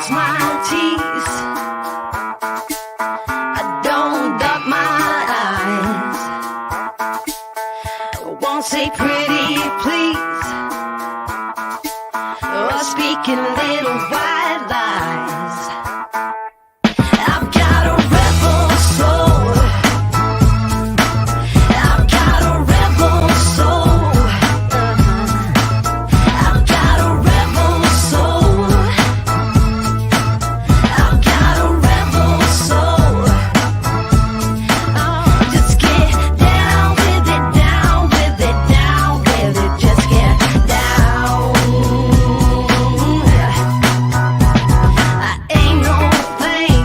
cross my T's. I don't dot my I's. I won't say pretty please, or speaking little white lies. I've got a rebel soul. I've got a rebel soul. I've got a rebel soul. I've got a rebel soul. Oh, just get down with it, down with it, down with it. Just get down. I ain't no thing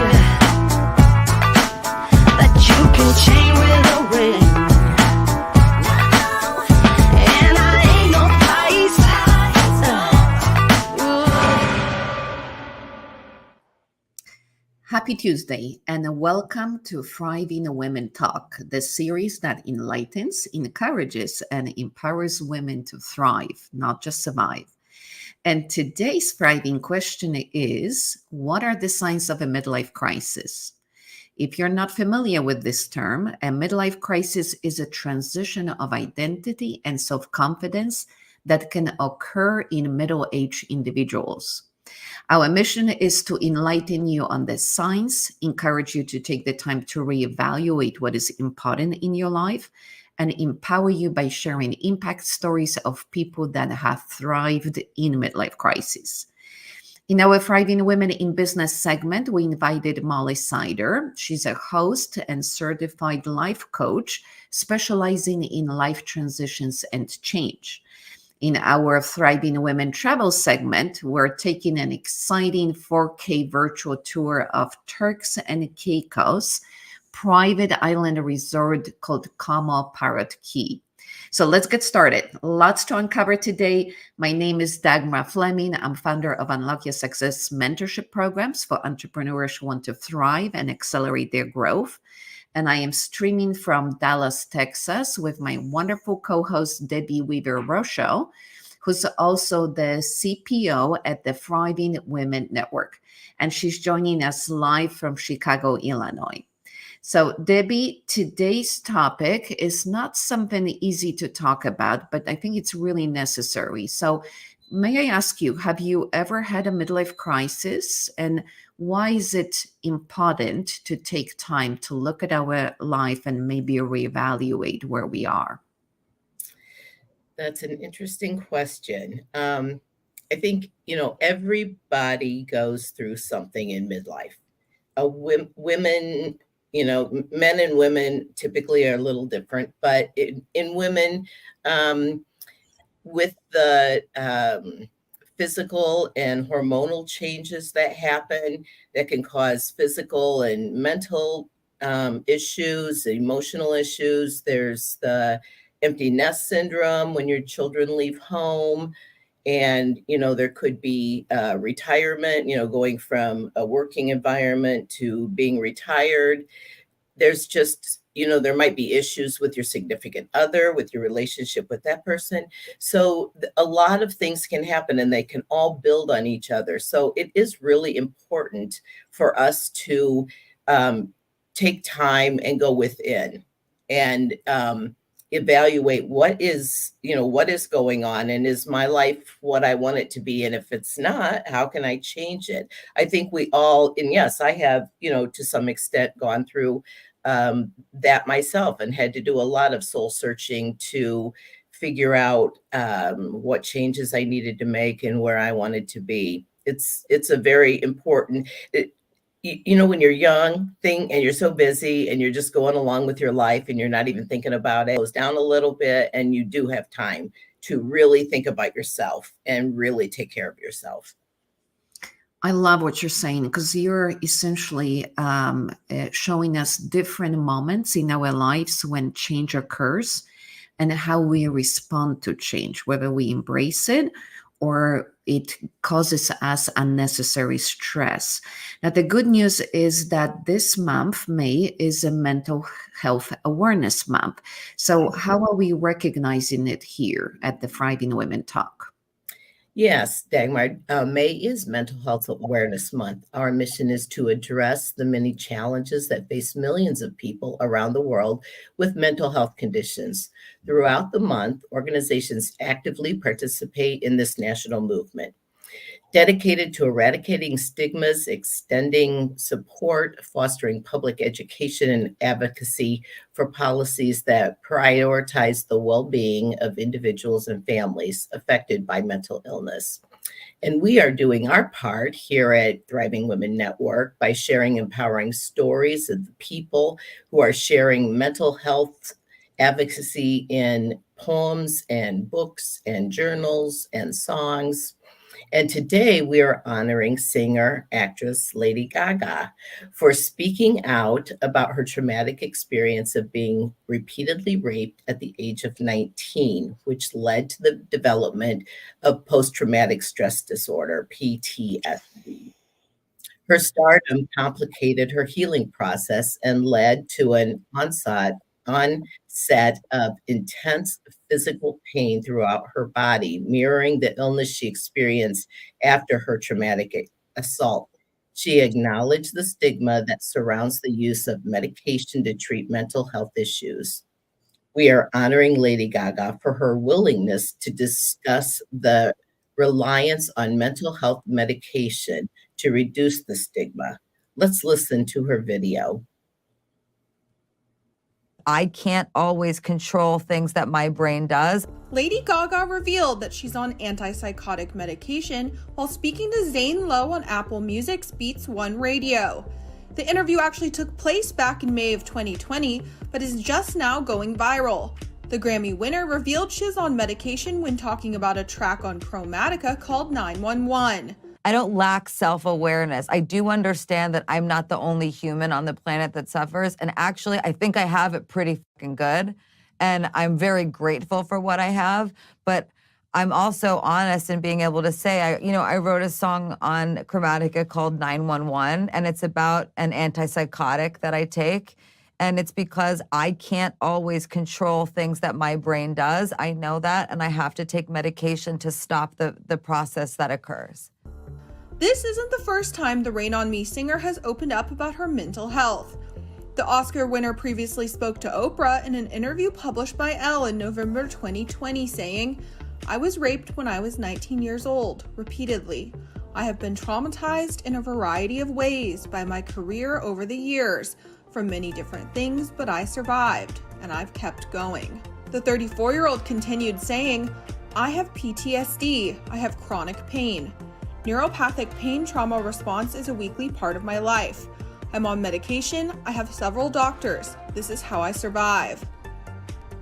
that you can chain with a ring. And I ain't no price. Happy Tuesday and welcome to Thriving Women Talk, the series that enlightens, encourages, and empowers women to thrive, not just survive. And today's thriving question is, what are the signs of a midlife crisis? If you're not familiar with this term, a midlife crisis is a transition of identity and self-confidence that can occur in middle-aged individuals. Our mission is to enlighten you on the signs, encourage you to take the time to reevaluate what is important in your life, and empower you by sharing impact stories of people that have thrived in midlife crisis. In our Thriving Women in Business segment, we invited Molly Sider. She's a host and certified life coach specializing in life transitions and change. In our Thriving Women Travel segment, we're taking an exciting 4K virtual tour of Turks and Caicos private island resort called Como Parrot Key. So let's get started. Lots to uncover today. My name is Dagmar Fleming. I'm founder of Unlock Your Success mentorship programs for entrepreneurs who want to thrive and accelerate their growth. And I am streaming from Dallas, Texas with my wonderful co-host, Debbie Weaver Rochelle, who's also the CPO at the Thriving Women Network. And she's joining us live from Chicago, Illinois. So Debbie, today's topic is not something easy to talk about, but I think it's really necessary. So may I ask you, have you ever had a midlife crisis? And why is it important to take time to look at our life and maybe reevaluate where we are? That's an interesting question. I think, everybody goes through something in midlife. Women, men and women typically are a little different, but in women, with the physical and hormonal changes that happen that can cause physical and mental issues, emotional issues. There's the empty nest syndrome when your children leave home. And, there could be retirement, going from a working environment to being retired. There's just, there might be issues with your significant other, with your relationship with that person. So a lot of things can happen and they can all build on each other. So it is really important for us to take time and go within and evaluate what is going on, and is my life what I want it to be? And if it's not, how can I change it? I think we all, and yes, I have, to some extent gone through that myself and had to do a lot of soul searching to figure out what changes I needed to make and where I wanted to be. It's a very important, when you're young and you're so busy and you're just going along with your life and you're not even thinking about it, goes down a little bit, and you do have time to really think about yourself and really take care of yourself. I love what you're saying, because you're essentially showing us different moments in our lives when change occurs and how we respond to change, whether we embrace it or it causes us unnecessary stress. Now, the good news is that this month, May, is a mental health awareness month. So how are we recognizing it here at the Thriving Women Talk? Yes, Dagmar, May is Mental Health Awareness Month. Our mission is to address the many challenges that face millions of people around the world with mental health conditions. Throughout the month, organizations actively participate in this national movement, dedicated to eradicating stigmas, extending support, fostering public education and advocacy for policies that prioritize the well being of individuals and families affected by mental illness. And we are doing our part here at Thriving Women Network by sharing empowering stories of the people who are sharing mental health advocacy in poems and books and journals and songs. And today we are honoring singer, actress Lady Gaga for speaking out about her traumatic experience of being repeatedly raped at the age of 19, which led to the development of post traumatic stress disorder, PTSD. Her stardom complicated her healing process and led to an onset of intense physical pain throughout her body, mirroring the illness she experienced after her traumatic assault. She acknowledged the stigma that surrounds the use of medication to treat mental health issues. We are honoring Lady Gaga for her willingness to discuss the reliance on mental health medication to reduce the stigma. Let's listen to her video. I can't always control things that my brain does. Lady Gaga revealed that she's on antipsychotic medication while speaking to Zane Lowe on Apple Music's Beats One radio. The interview actually took place back in May of 2020, but is just now going viral. The Grammy winner revealed she's on medication when talking about a track on Chromatica called 911. I don't lack self-awareness. I do understand that I'm not the only human on the planet that suffers. And actually, I think I have it pretty fucking good. And I'm very grateful for what I have. But I'm also honest in being able to say, I wrote a song on Chromatica called 911, and it's about an antipsychotic that I take. And it's because I can't always control things that my brain does. I know that, and I have to take medication to stop the process that occurs. This isn't the first time the Rain on Me singer has opened up about her mental health. The Oscar winner previously spoke to Oprah in an interview published by Elle in November 2020, saying, "I was raped when I was 19 years old, repeatedly. I have been traumatized in a variety of ways by my career over the years, from many different things, but I survived, and I've kept going." The 34-year-old continued saying, "I have PTSD, I have chronic pain. Neuropathic pain trauma response is a weekly part of my life. I'm on medication, I have several doctors. This is how I survive."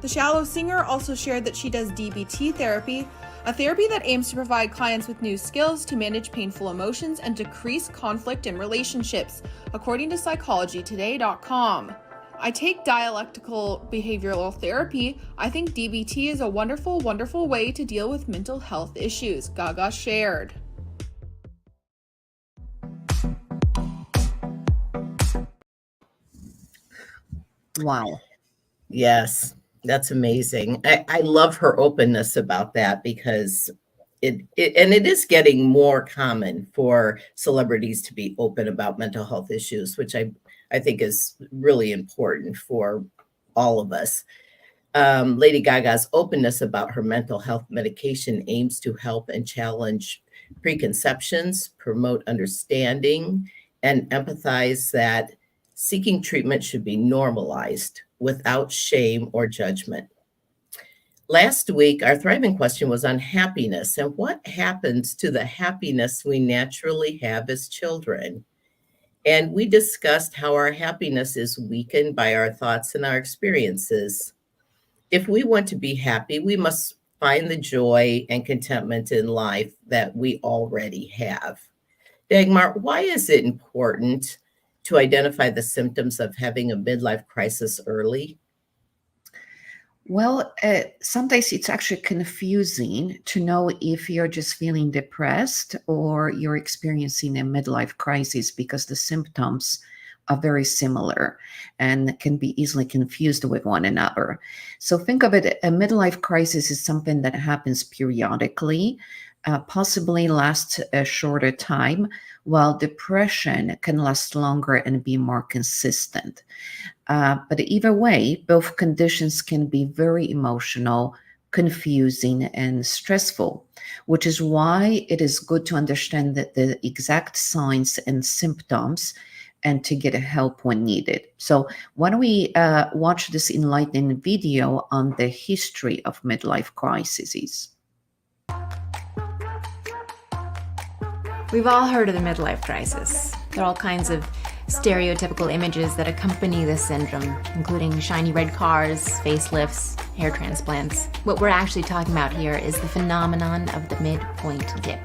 The Shallow singer also shared that she does DBT therapy, a therapy that aims to provide clients with new skills to manage painful emotions and decrease conflict in relationships, according to psychologytoday.com. "I take dialectical behavioral therapy. I think DBT is a wonderful, wonderful way to deal with mental health issues," Gaga shared. Wow. Yes, that's amazing. I love her openness about that because it is getting more common for celebrities to be open about mental health issues, which I think is really important for all of us. Lady Gaga's openness about her mental health medication aims to help and challenge preconceptions, promote understanding, and empathize that seeking treatment should be normalized without shame or judgment. Last week, our Thriving question was on happiness and what happens to the happiness we naturally have as children. And we discussed how our happiness is weakened by our thoughts and our experiences. If we want to be happy, we must find the joy and contentment in life that we already have. Dagmar, why is it important to identify the symptoms of having a midlife crisis early? Well, sometimes it's actually confusing to know if you're just feeling depressed or you're experiencing a midlife crisis because the symptoms are very similar and can be easily confused with one another. So think of it, a midlife crisis is something that happens periodically. possibly last a shorter time, while depression can last longer and be more consistent. But either way, both conditions can be very emotional, confusing, and stressful, which is why it is good to understand the exact signs and symptoms and to get help when needed. So why don't we watch this enlightening video on the history of midlife crises? We've all heard of the midlife crisis. There are all kinds of stereotypical images that accompany this syndrome, including shiny red cars, facelifts, hair transplants. What we're actually talking about here is the phenomenon of the midpoint dip.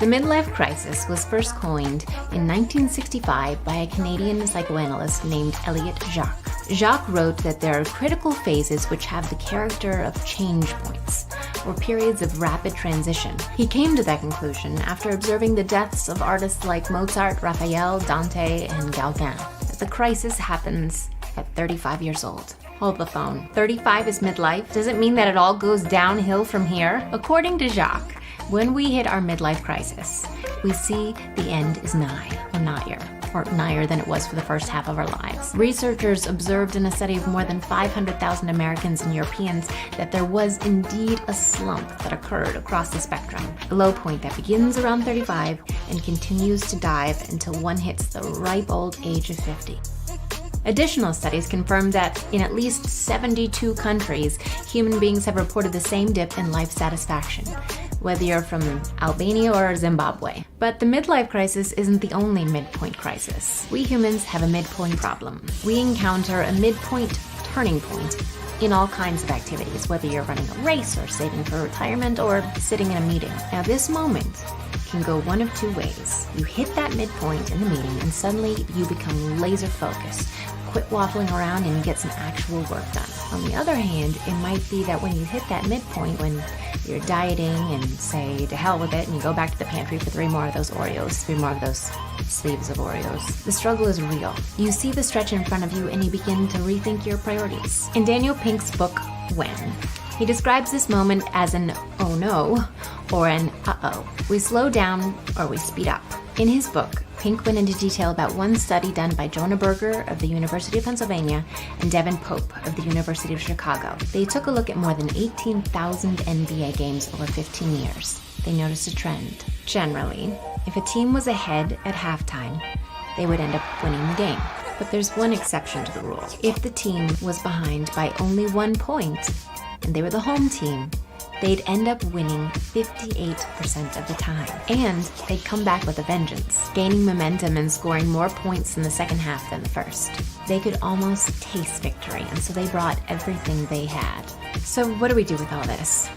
The midlife crisis was first coined in 1965 by a Canadian psychoanalyst named Elliot Jacques. Jacques wrote that there are critical phases which have the character of change points, or periods of rapid transition. He came to that conclusion after observing the deaths of artists like Mozart, Raphael, Dante, and Gauguin. The crisis happens at 35 years old. Hold the phone. 35 is midlife? Does it mean that it all goes downhill from here? According to Jacques, when we hit our midlife crisis, we see the end is nigh, or nigher than it was for the first half of our lives. Researchers observed in a study of more than 500,000 Americans and Europeans that there was indeed a slump that occurred across the spectrum, a low point that begins around 35 and continues to dive until one hits the ripe old age of 50. Additional studies confirm that in at least 72 countries, human beings have reported the same dip in life satisfaction, whether you're from Albania or Zimbabwe. But the midlife crisis isn't the only midpoint crisis. We humans have a midpoint problem. We encounter a midpoint turning point in all kinds of activities, whether you're running a race or saving for retirement or sitting in a meeting. Now, this moment can go one of two ways. You hit that midpoint in the meeting and suddenly you become laser focused, quit waffling around and get some actual work done. On the other hand, it might be that when you hit that midpoint, when you're dieting and say to hell with it and you go back to the pantry for 3 more of those Oreos, 3 more of those sleeves of Oreos, the struggle is real. You see the stretch in front of you and you begin to rethink your priorities. In Daniel Pink's book, When, he describes this moment as an oh no or an uh-oh. We slow down or we speed up. In his book, Pink went into detail about one study done by Jonah Berger of the University of Pennsylvania and Devin Pope of the University of Chicago. They took a look at more than 18,000 NBA games over 15 years. They noticed a trend. Generally, if a team was ahead at halftime, they would end up winning the game. But there's one exception to the rule. If the team was behind by only 1 point, and they were the home team, they'd end up winning 58% of the time. And they'd come back with a vengeance, gaining momentum and scoring more points in the second half than the first. They could almost taste victory, and so they brought everything they had. So what do we do with all this?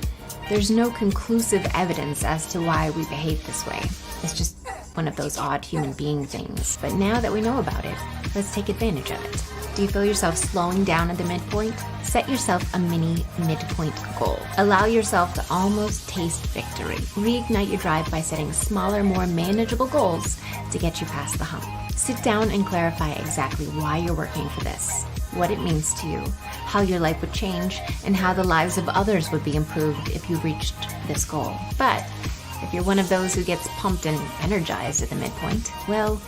There's no conclusive evidence as to why we behave this way. It's just one of those odd human being things. But now that we know about it, let's take advantage of it. Do you feel yourself slowing down at the midpoint? Set yourself a mini midpoint goal. Allow yourself to almost taste victory. Reignite your drive by setting smaller, more manageable goals to get you past the hump. Sit down and clarify exactly why you're working for this, what it means to you, how your life would change, and how the lives of others would be improved if you reached this goal. But if you're one of those who gets pumped and energized at the midpoint, well,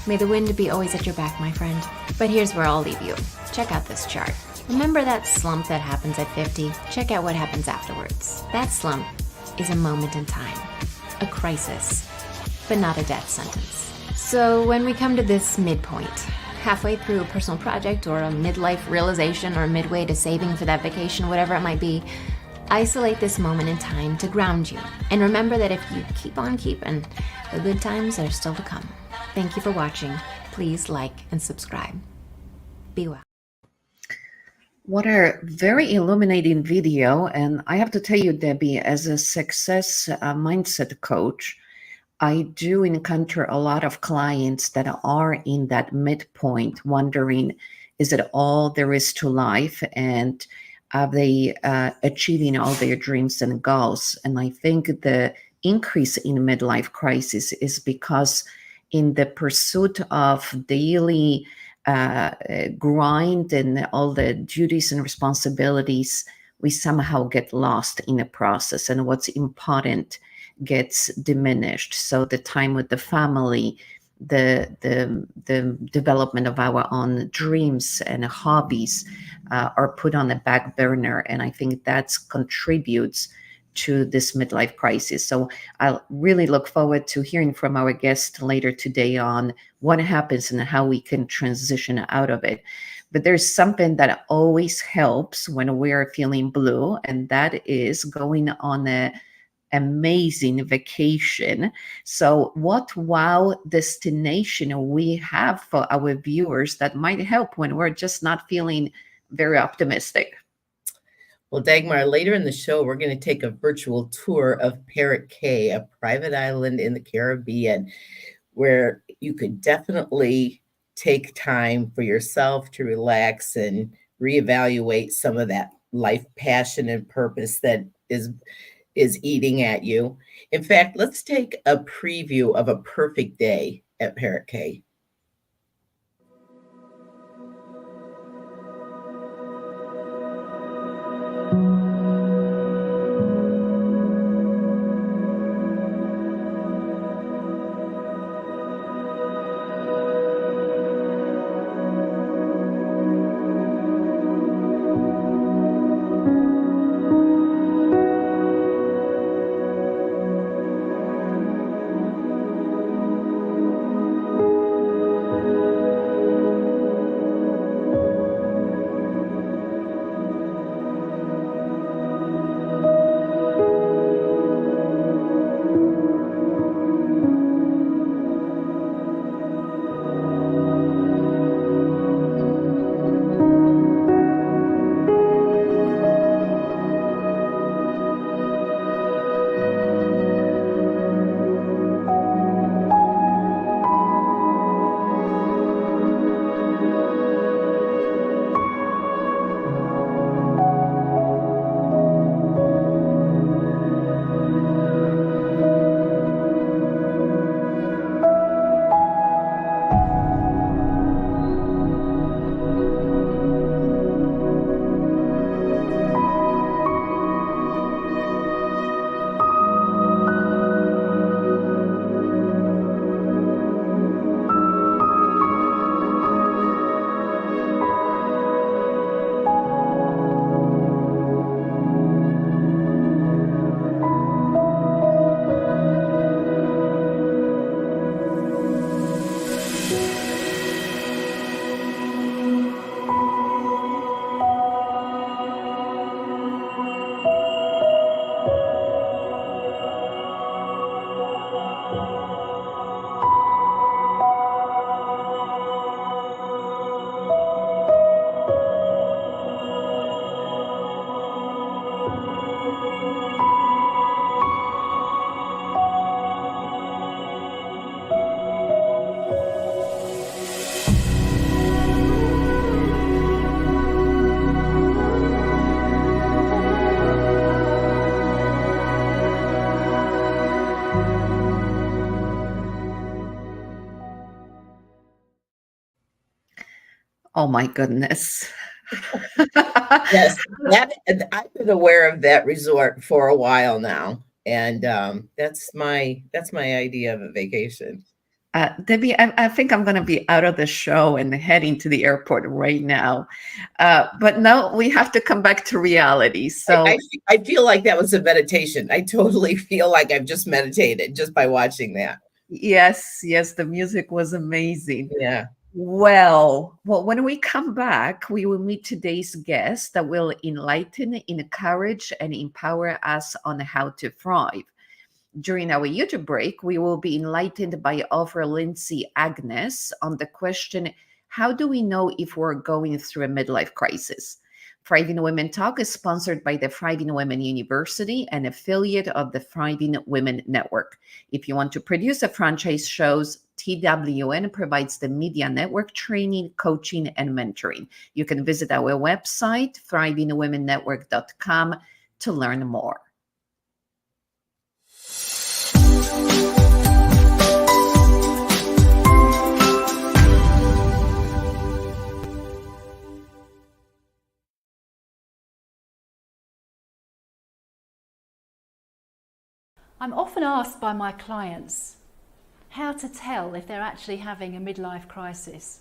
may the wind be always at your back, my friend. But here's where I'll leave you. Check out this chart. Remember that slump that happens at 50? Check out what happens afterwards. That slump is a moment in time, a crisis, but not a death sentence. So when we come to this midpoint, halfway through a personal project or a midlife realization or midway to saving for that vacation, whatever it might be, isolate this moment in time to ground you. And remember that if you keep on keeping, the good times are still to come. Thank you for watching. Please like and subscribe. Be well. What a very illuminating video. And I have to tell you, Debbie, as a success mindset coach, I do encounter a lot of clients that are in that midpoint wondering, is it all there is to life? And are they achieving all their dreams and goals? And I think the increase in midlife crisis is because in the pursuit of daily grind and all the duties and responsibilities, we somehow get lost in the process. And what's important gets diminished. So the time with the family, the development of our own dreams and hobbies are put on the back burner, and I think that contributes to this midlife crisis. So I really look forward to hearing from our guest later today on what happens and how we can transition out of it. But there's something that always helps when we're feeling blue, and that is going on a amazing vacation. So what wow destination we have for our viewers that might help when we're just not feeling very optimistic? Well, Dagmar, later in the show, we're going to take a virtual tour of Parrot Cay, a private island in the Caribbean, where you could definitely take time for yourself to relax and reevaluate some of that life passion and purpose that is eating at you. In fact, let's take a preview of a perfect day at Parrot Cay. Oh my goodness. Yes, I've been aware of that resort for a while now, and that's my idea of a vacation. Debbie, I think I'm going to be out of the show and heading to the airport right now. But no, we have to come back to reality. So I feel like that was a meditation. I totally feel like I've just meditated just by watching that. yes, the music was amazing. Yeah. Well, when we come back, we will meet today's guest that will enlighten, encourage, and empower us on how to thrive. During our YouTube break, we will be enlightened by author Lindsay Agnes on the question, how do we know if we're going through a midlife crisis? Thriving Women Talk is sponsored by the Thriving Women University, an affiliate of the Thriving Women Network. If you want to produce a franchise shows, TWN provides the media network training, coaching, and mentoring. You can visit our website, thrivingwomennetwork.com, to learn more. I'm often asked by my clients how to tell if they're actually having a midlife crisis.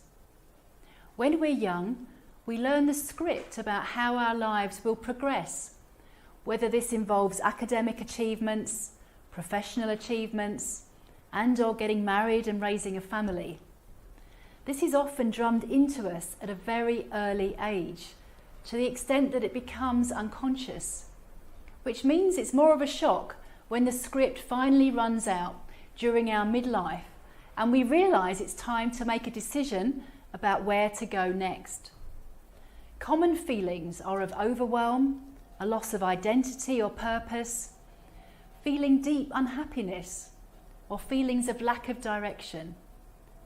When we're young, we learn the script about how our lives will progress, whether this involves academic achievements, professional achievements, and/or getting married and raising a family. This is often drummed into us at a very early age, to the extent that it becomes unconscious, which means it's more of a shock when the script finally runs out during our midlife and we realise it's time to make a decision about where to go next. Common feelings are of overwhelm, a loss of identity or purpose, feeling deep unhappiness, or feelings of lack of direction,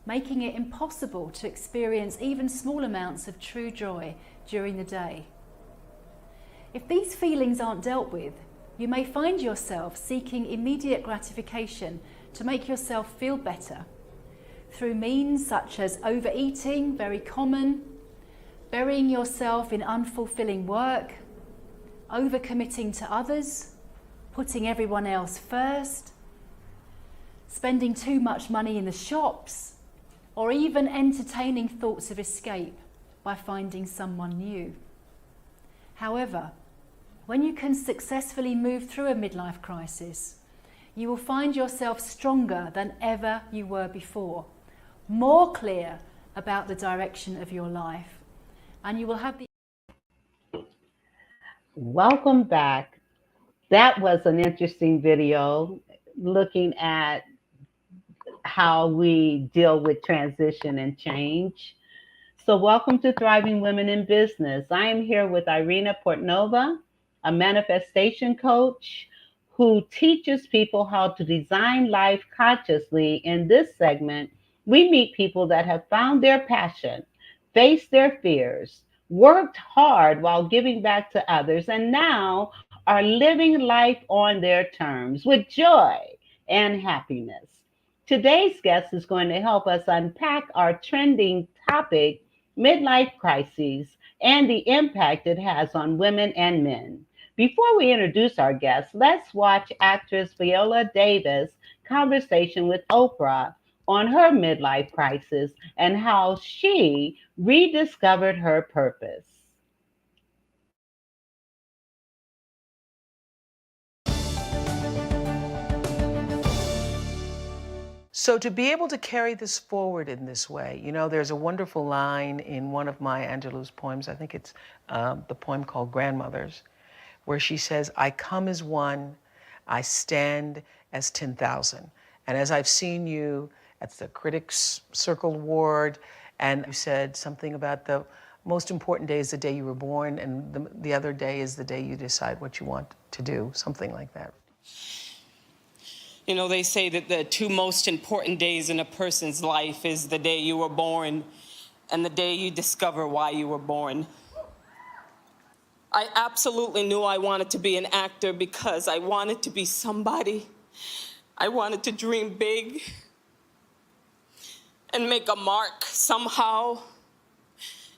making it impossible to experience even small amounts of true joy during the day. If these feelings aren't dealt with, you may find yourself seeking immediate gratification to make yourself feel better through means such as overeating, very common, burying yourself in unfulfilling work, overcommitting to others, putting everyone else first, spending too much money in the shops, or even entertaining thoughts of escape by finding someone new. However, when you can successfully move through a midlife crisis, you will find yourself stronger than ever you were before, more clear about the direction of your life, and you will have the... Welcome back. That was an interesting video looking at how we deal with transition and change. So welcome to Thriving Women in Business. I am here with Irina Portnova, a manifestation coach who teaches people how to design life consciously. In this segment, we meet people that have found their passion, faced their fears, worked hard while giving back to others, and now are living life on their terms with joy and happiness. Today's guest is going to help us unpack our trending topic, midlife crises, and the impact it has on women and men. Before we introduce our guest, let's watch actress Viola Davis' conversation with Oprah on her midlife crisis and how she rediscovered her purpose. So to be able to carry this forward in this way, you know, there's a wonderful line in one of Maya Angelou's poems, I think it's the poem called Grandmothers, where she says, I come as one, I stand as 10,000. And as I've seen you at the Critics Circle Award, and you said something about the most important day is the day you were born, and the other day is the day you decide what you want to do, something like that. You know, they say that the two most important days in a person's life is the day you were born and the day you discover why you were born. I absolutely knew I wanted to be an actor because I wanted to be somebody. I wanted to dream big and make a mark somehow.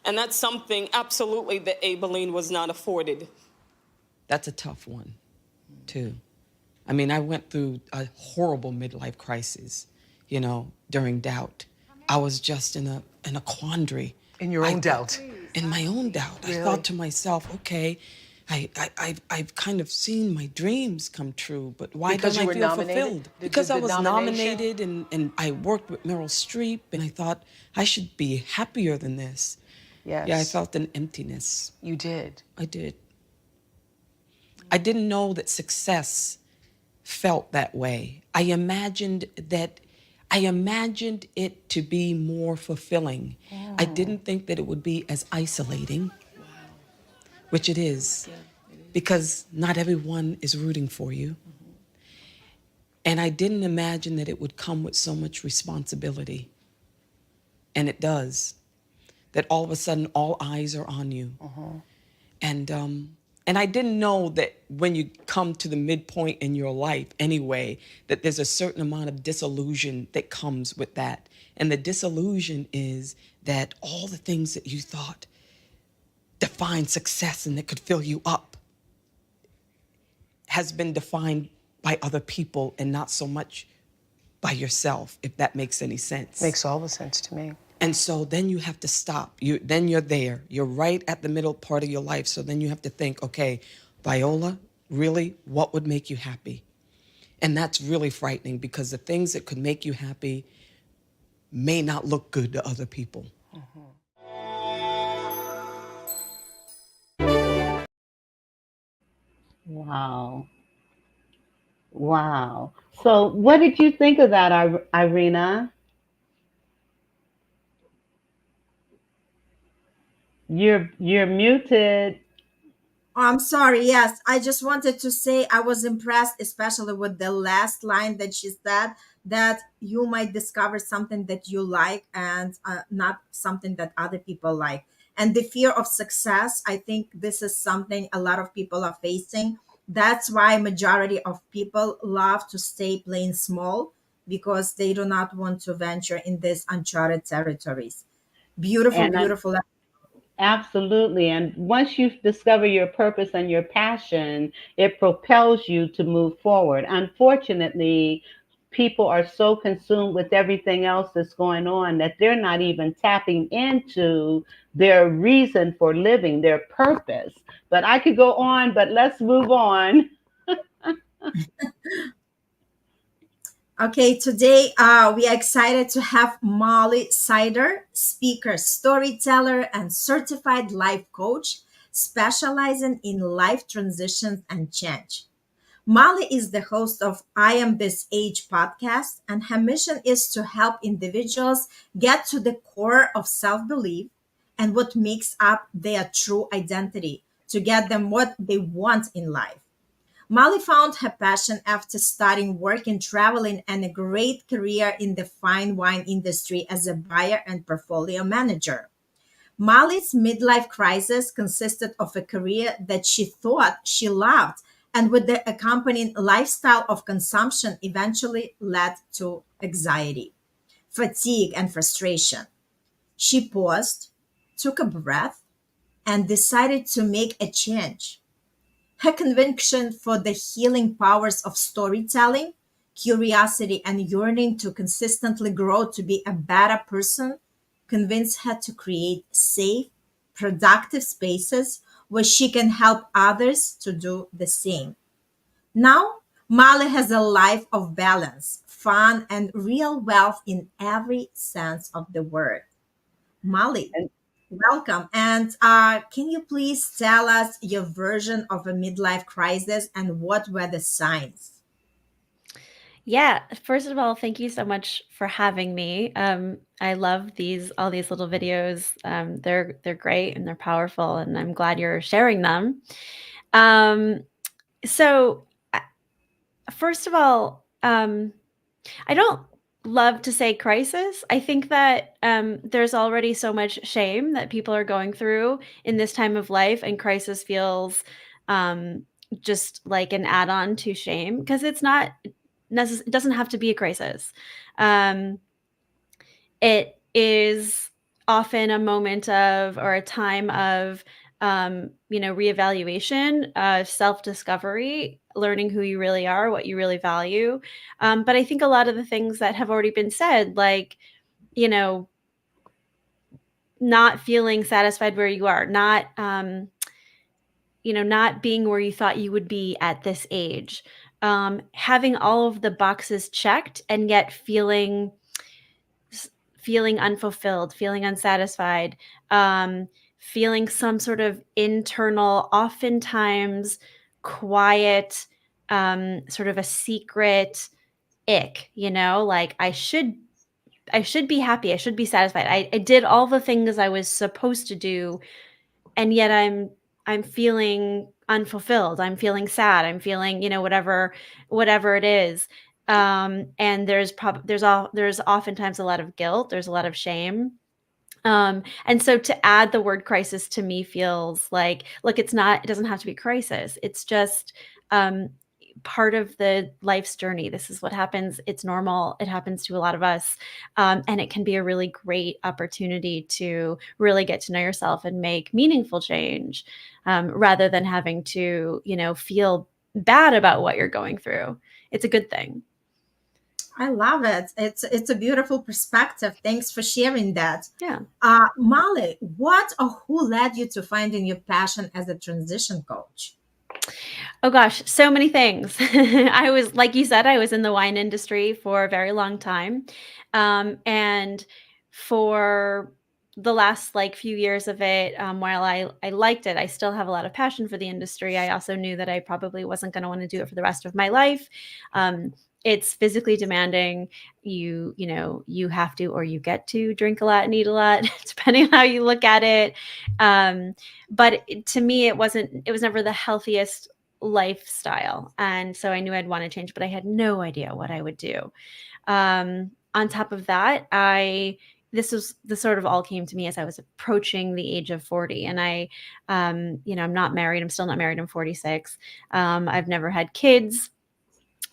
And that's something absolutely that Aibileen was not afforded. That's a tough one, too. I mean, I went through a horrible midlife crisis, you know, during doubt. I was just in a quandary. In your own doubt? In my own doubt. Really? I thought to myself, okay, I've kind of seen my dreams come true, but why don't I feel fulfilled? Because I was nominated and I worked with Meryl Streep, and I thought I should be happier than this. Yes. Yeah, I felt an emptiness. You did? I did. I didn't know that success felt that way. I imagined it to be more fulfilling. Oh. I didn't think that it would be as isolating, which it is, because not everyone is rooting for you. Mm-hmm. And I didn't imagine that it would come with so much responsibility. And it does. That all of a sudden, all eyes are on you. Uh-huh. And I didn't know that when you come to the midpoint in your life anyway, that there's a certain amount of disillusion that comes with that. And the disillusion is that all the things that you thought defined success and that could fill you up has been defined by other people and not so much by yourself, if that makes any sense. Makes all the sense to me. And so then you have to stop. Then you're there. You're right at the middle part of your life. So then you have to think, okay, Viola, really, what would make you happy? And that's really frightening, because the things that could make you happy may not look good to other people. Wow. Wow. So what did you think of that, Irina? You're muted. I'm sorry. Yes, I just wanted to say I was impressed, especially with the last line that she said, that you might discover something that you like and not something that other people like. And the fear of success, I think this is something a lot of people are facing. That's why majority of people love to stay playing small, because they do not want to venture in these uncharted territories. Beautiful, And beautiful. absolutely. And once you discover your purpose and your passion, it propels you to move forward. Unfortunately, people are so consumed with everything else that's going on that they're not even tapping into their reason for living, their purpose. But I could go on, but let's move on. Okay, today we are excited to have Molly Sider, speaker, storyteller, and certified life coach, specializing in life transitions and change. Molly is the host of I Am This Age podcast, and her mission is to help individuals get to the core of self belief and what makes up their true identity to get them what they want in life. Molly found her passion after starting working, traveling, and a great career in the fine wine industry as a buyer and portfolio manager. Molly's midlife crisis consisted of a career that she thought she loved, and with the accompanying lifestyle of consumption eventually led to anxiety, fatigue, and frustration. She paused, took a breath, and decided to make a change. Her conviction for the healing powers of storytelling, curiosity, and yearning to consistently grow to be a better person convinced her to create safe, productive spaces where she can help others to do the same. Now, Molly has a life of balance, fun, and real wealth in every sense of the word. Molly, welcome. And can you please tell us your version of a midlife crisis and what were the signs? Yeah, first of all, thank you so much for having me. I love all these little videos. They're great and they're powerful, and I'm glad you're sharing them. Um, so, first of all, I don't love to say crisis. I think that there's already so much shame that people are going through in this time of life, and crisis feels um, just like an add-on to shame, because it's not it doesn't have to be a crisis. Um, it is often a moment of, or a time of, reevaluation, self-discovery, learning who you really are, what you really value. But I think a lot of the things that have already been said, like, you know, not feeling satisfied where you are, not being where you thought you would be at this age, having all of the boxes checked and yet feeling unfulfilled, feeling unsatisfied, feeling some sort of internal, oftentimes quiet, sort of a secret ick, like I should be happy, I should be satisfied. I did all the things I was supposed to do, and yet I'm feeling unfulfilled. I'm feeling sad. I'm feeling, whatever it is. And there's oftentimes a lot of guilt. There's a lot of shame. And so to add the word crisis to me feels like, look, it doesn't have to be crisis. It's just part of the life's journey. This is what happens. It's normal. It happens to a lot of us. And it can be a really great opportunity to really get to know yourself and make meaningful change, rather than having to, feel bad about what you're going through. It's a good thing. I love it. It's a beautiful perspective. Thanks for sharing that. Yeah. Molly, what or who led you to finding your passion as a transition coach? Oh gosh, so many things. I was, like you said, I was in the wine industry for a very long time. And for the last like few years of it, while I liked it, I still have a lot of passion for the industry. I also knew that I probably wasn't going to want to do it for the rest of my life. It's physically demanding. You have to, or you get to drink a lot and eat a lot, depending on how you look at it. But to me, it was never the healthiest lifestyle. And so I knew I'd want to change, but I had no idea what I would do. On top of that, this sort of all came to me as I was approaching the age of 40. And I'm not married. I'm still not married. I'm 46. I've never had kids.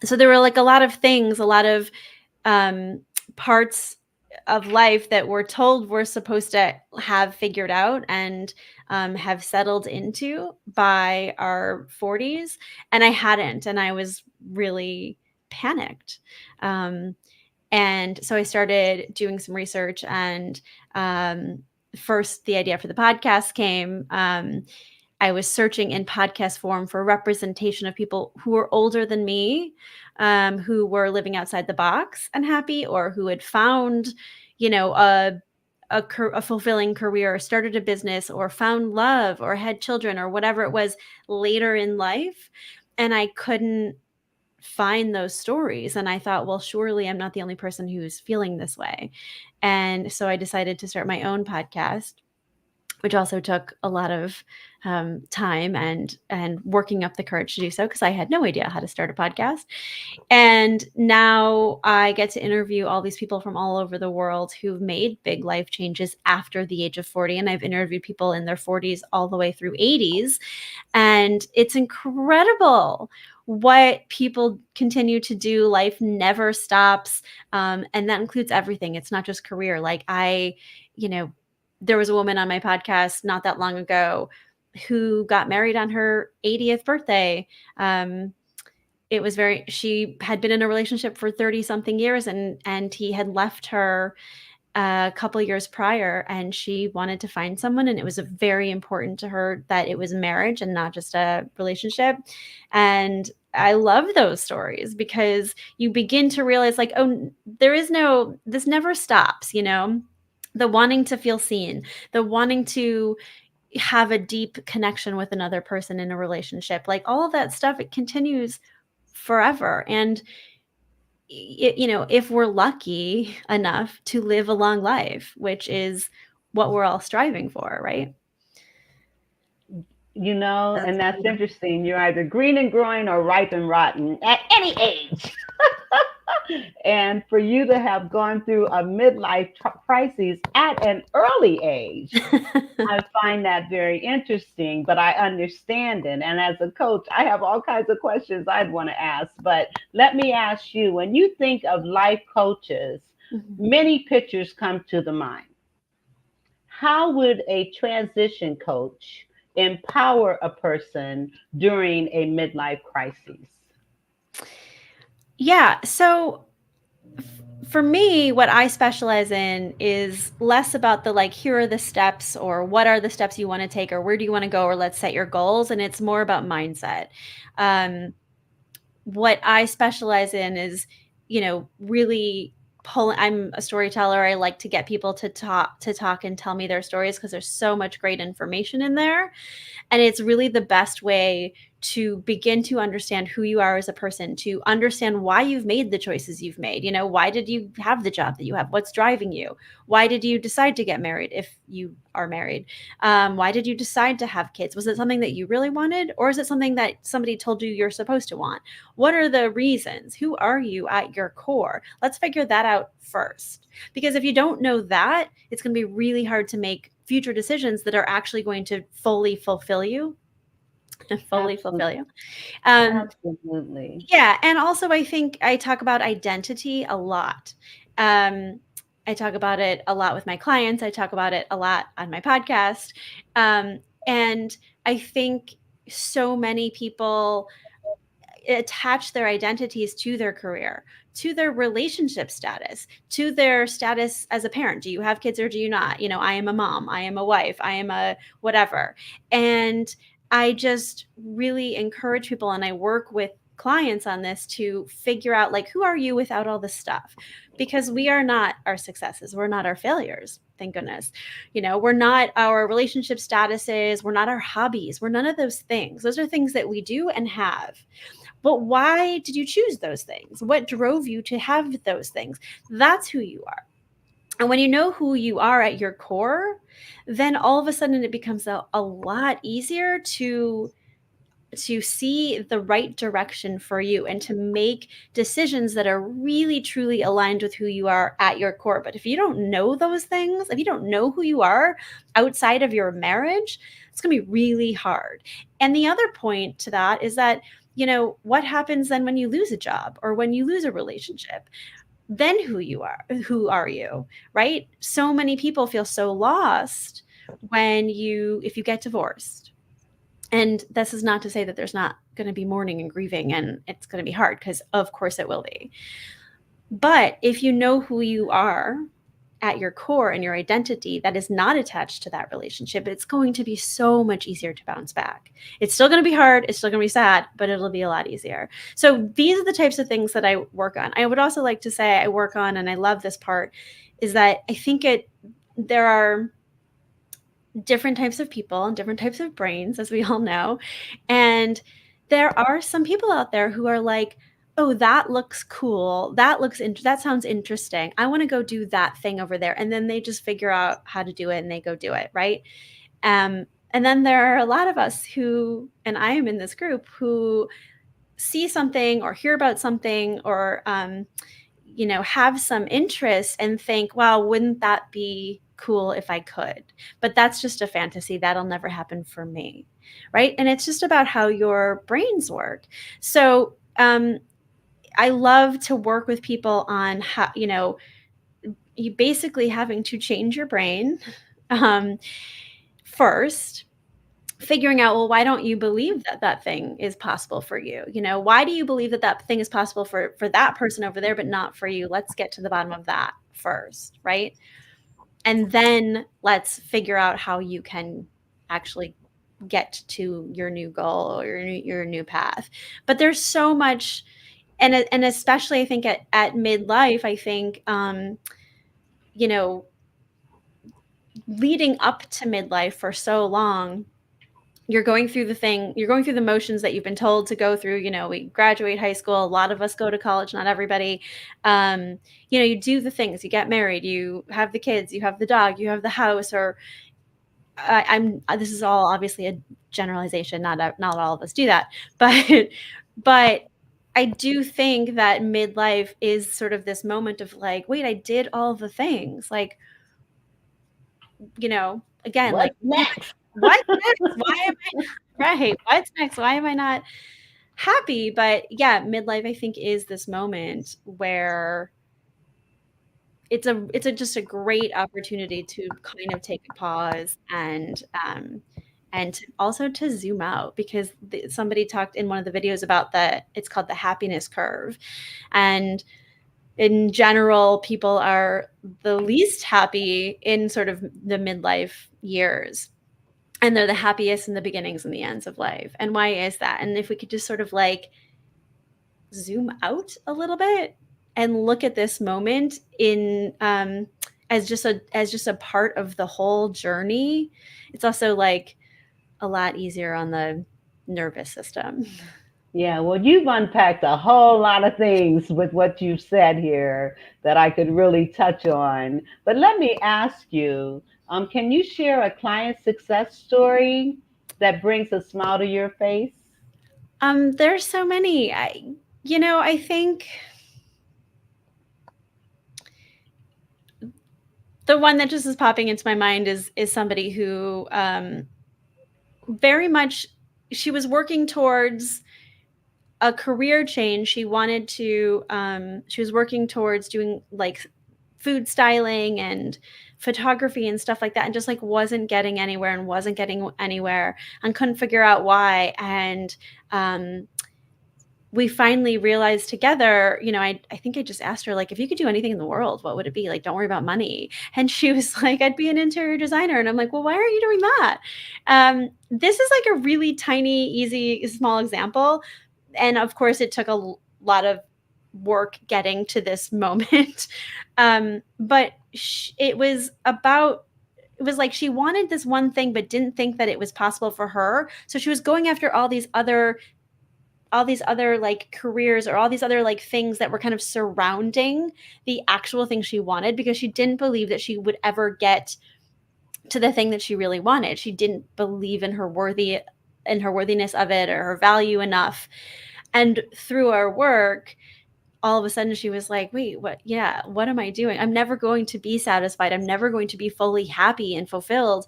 So there were like a lot of things, a lot of parts of life that we're told we're supposed to have figured out and have settled into by our 40s. And I hadn't, and I was really panicked. And so I started doing some research, and first the idea for the podcast came. I was searching in podcast form for representation of people who were older than me, who were living outside the box and happy, or who had found, a fulfilling career, or started a business, or found love, or had children, or whatever it was later in life. And I couldn't find those stories. And I thought, well, surely I'm not the only person who's feeling this way. And so I decided to start my own podcast, which also took a lot of time and working up the courage to do so, because I had no idea how to start a podcast. And now I get to interview all these people from all over the world who've made big life changes after the age of 40. And I've interviewed people in their 40s all the way through 80s. And it's incredible what people continue to do. Life never stops. And that includes everything. It's not just career. Like there was a woman on my podcast not that long ago who got married on her 80th birthday. She had been in a relationship for 30 something years, and he had left her a couple years prior, and she wanted to find someone. And it was very important to her that it was marriage and not just a relationship. And I love those stories, because you begin to realize, like, oh, this never stops, the wanting to feel seen, the wanting to have a deep connection with another person in a relationship, like all of that stuff, it continues forever. And if we're lucky enough to live a long life, which is what we're all striving for, right? And that's interesting. You're either green and growing or ripe and rotten at any age. And for you to have gone through a midlife crisis at an early age, I find that very interesting, but I understand it. And as a coach, I have all kinds of questions I'd want to ask. But let me ask you, when you think of life coaches, many pictures come to the mind. How would a transition coach empower a person during a midlife crisis? Yeah. So for me, what I specialize in is less about the here are the steps, or what are the steps you want to take, or where do you want to go, or let's set your goals. And it's more about mindset. What I specialize in is, really I'm a storyteller. I like to get people to talk and tell me their stories, because there's so much great information in there. And it's really the best way to begin to understand who you are as a person, to understand why you've made the choices you've made. Why did you have the job that you have? What's driving you? Why did you decide to get married if you are married? Why did you decide to have kids? Was it something that you really wanted, or is it something that somebody told you you're supposed to want? What are the reasons? Who are you at your core? Let's figure that out first. Because if you don't know that, it's going to be really hard to make future decisions that are actually going to fully fulfill you. Absolutely. Yeah. And also, I think I talk about identity a lot. I talk about it a lot with my clients. I talk about it a lot on my podcast. And I think so many people attach their identities to their career, to their relationship status, to their status as a parent. Do you have kids or do you not? You know, I am a mom, I am a wife, I am a whatever. And I just really encourage people, and I work with clients on this to figure out, like, who are you without all this stuff? Because we are not our successes. We're not our failures. Thank goodness. You know, we're not our relationship statuses. We're not our hobbies. We're none of those things. Those are things that we do and have. But why did you choose those things? What drove you to have those things? That's who you are. And when you know who you are at your core, then all of a sudden it becomes a lot easier to see the right direction for you and to make decisions that are really truly aligned with who you are at your core. But if you don't know those things, if you don't know who you are outside of your marriage, it's going to be really hard. And the other point to that is that, you know, what happens then when you lose a job or when you lose a relationship? Then who are you, right? So many people feel so lost if you get divorced. And this is not to say that there's not going to be mourning and grieving and it's going to be hard, because of course it will be. But if you know who you are at your core and your identity that is not attached to that relationship, it's going to be so much easier to bounce back. It's still going to be hard. It's still going to be sad, but it'll be a lot easier. So these are the types of things that I work on. I would also like to say I work on, and I love this part, is that I think there are different types of people and different types of brains, as we all know. And there are some people out there who are like, oh, that looks cool. That sounds interesting. I want to go do that thing over there. And then they just figure out how to do it and they go do it. Right. And then there are a lot of us who, and I am in this group, who see something or hear about something or, you know, have some interest and think, wow, wouldn't that be cool if I could? But that's just a fantasy. That'll never happen for me. Right. And it's just about how your brains work. So I love to work with people on how, you know, you basically having to change your brain first, figuring out, well, why don't you believe that that thing is possible for you? You know, why do you believe that that thing is possible for that person over there, but not for you? Let's get to the bottom of that first. Right. And then let's figure out how you can actually get to your new goal or your new path. But there's so much, and especially I think at midlife, I think, you know, leading up to midlife for so long, you're going through the motions that you've been told to go through. You know, we graduate high school. A lot of us go to college, not everybody. You know, you do the things, you get married, you have the kids, you have the dog, you have the house, or this is all obviously a generalization. Not all of us do that, but I do think that midlife is sort of this moment of like, wait, I did all the things. Like, you know, again, What's like next? What's next? Why am I right? What's next? Why am I not happy? But yeah, midlife, I think, is this moment where it's just a great opportunity to kind of take a pause and also to zoom out, because somebody talked in one of the videos about it's called the happiness curve. And in general, people are the least happy in sort of the midlife years. And they're the happiest in the beginnings and the ends of life. And why is that? And if we could just sort of like zoom out a little bit and look at this moment in as just a part of the whole journey, it's also like a lot easier on the nervous system. Yeah, well, you've unpacked a whole lot of things with what you've said here that I could really touch on. But let me ask you, can you share a client success story that brings a smile to your face? There's so many. I think the one that just is popping into my mind is somebody who very much, she was working towards a career change. She wanted to, she was working towards doing like food styling and photography and stuff like that, and just like wasn't getting anywhere and couldn't figure out why. And we finally realized together, you know, I think I just asked her, like, if you could do anything in the world, what would it be? Like, don't worry about money. And she was like, I'd be an interior designer. And I'm like, well, why are you doing that? This is like a really tiny, easy, small example. And of course, it took a lot of work getting to this moment. But it was like she wanted this one thing, but didn't think that it was possible for her. So she was going after all these other like careers or all these other like things that were kind of surrounding the actual thing she wanted, because she didn't believe that she would ever get to the thing that she really wanted. She didn't believe in her worthiness of it or her value enough. And through our work, all of a sudden she was like, wait, what am I doing? I'm never going to be satisfied. I'm never going to be fully happy and fulfilled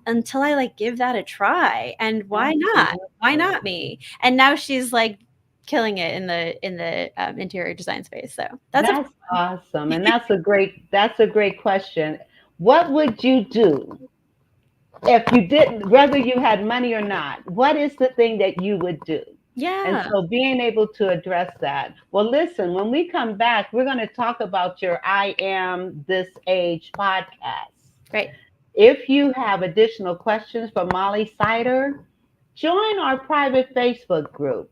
until I like give that a try. And why not? Why not me? And now she's like killing it in the interior design space. So that's awesome. And that's a great question. What would you do if you didn't, whether you had money or not? What is the thing that you would do? Yeah. And so being able to address that. Well, listen, when we come back, we're going to talk about your I Am This Age podcast. Great. If you have additional questions for Molly Sider, join our private Facebook group,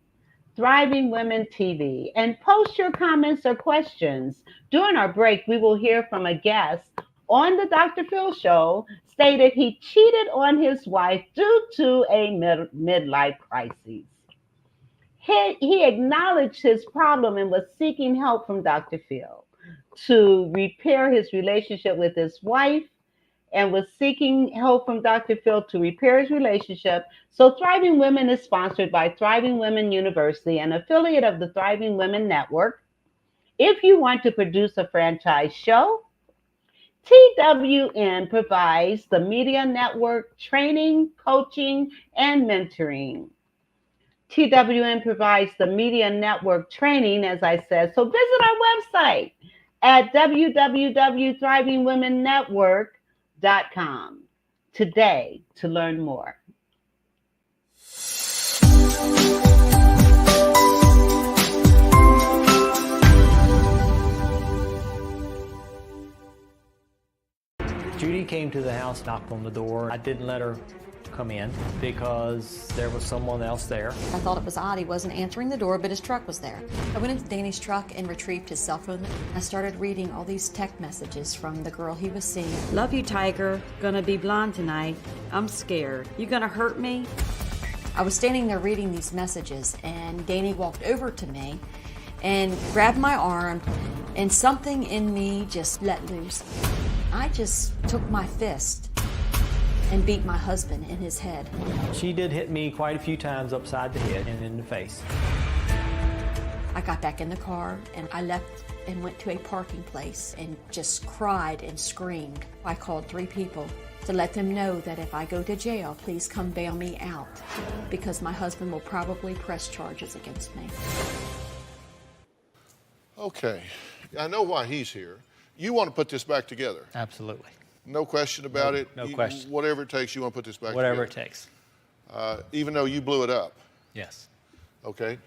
Thriving Women TV, and post your comments or questions. During our break, we will hear from a guest on the Dr. Phil Show, stated he cheated on his wife due to a midlife crisis. He acknowledged his problem and was seeking help from Dr. Phil to repair his relationship with his wife, and was seeking help from Dr. Phil to repair his relationship. So Thriving Women is sponsored by Thriving Women University, an affiliate of the Thriving Women Network. If you want to produce a franchise show, TWN provides the media network training, coaching, and mentoring. TWN provides the media network training, as I said. So visit our website at www.thrivingwomennetwork.com today to learn more. Judy came to the house, knocked on the door. I didn't let her come in because there was someone else there. I thought it was odd he wasn't answering the door, but his truck was there. I went into Danny's truck and retrieved his cell phone. I started reading all these text messages from the girl he was seeing. Love you, Tiger. Gonna be blonde tonight. I'm scared. You gonna hurt me? I was standing there reading these messages, and Danny walked over to me and grabbed my arm, and something in me just let loose. I just took my fist and beat my husband in his head. She did hit me quite a few times upside the head and in the face. I got back in the car and I left and went to a parking place and just cried and screamed. I called 3 people to let them know that if I go to jail, please come bail me out, because my husband will probably press charges against me. Okay, I know why he's here. You want to put this back together? Absolutely. No question about it? No question. Whatever it takes, you want to put this back Whatever together? it takes. Even though you blew it up? Yes. Okay.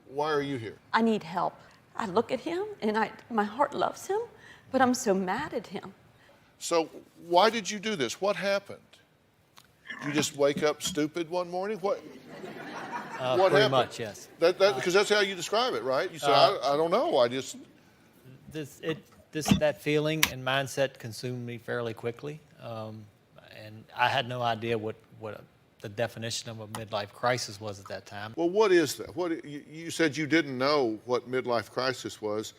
Why are you here? I need help. I look at him and my heart loves him, but I'm so mad at him. So why did you do this? What happened? You just wake up stupid one morning? What Pretty happened? much, yes. Because that's how you describe it, right? You said, I don't know. I just... That feeling and mindset consumed me fairly quickly, and I had no idea what the definition of a midlife crisis was at that time. Well, what is that? You said you didn't know what midlife crisis was.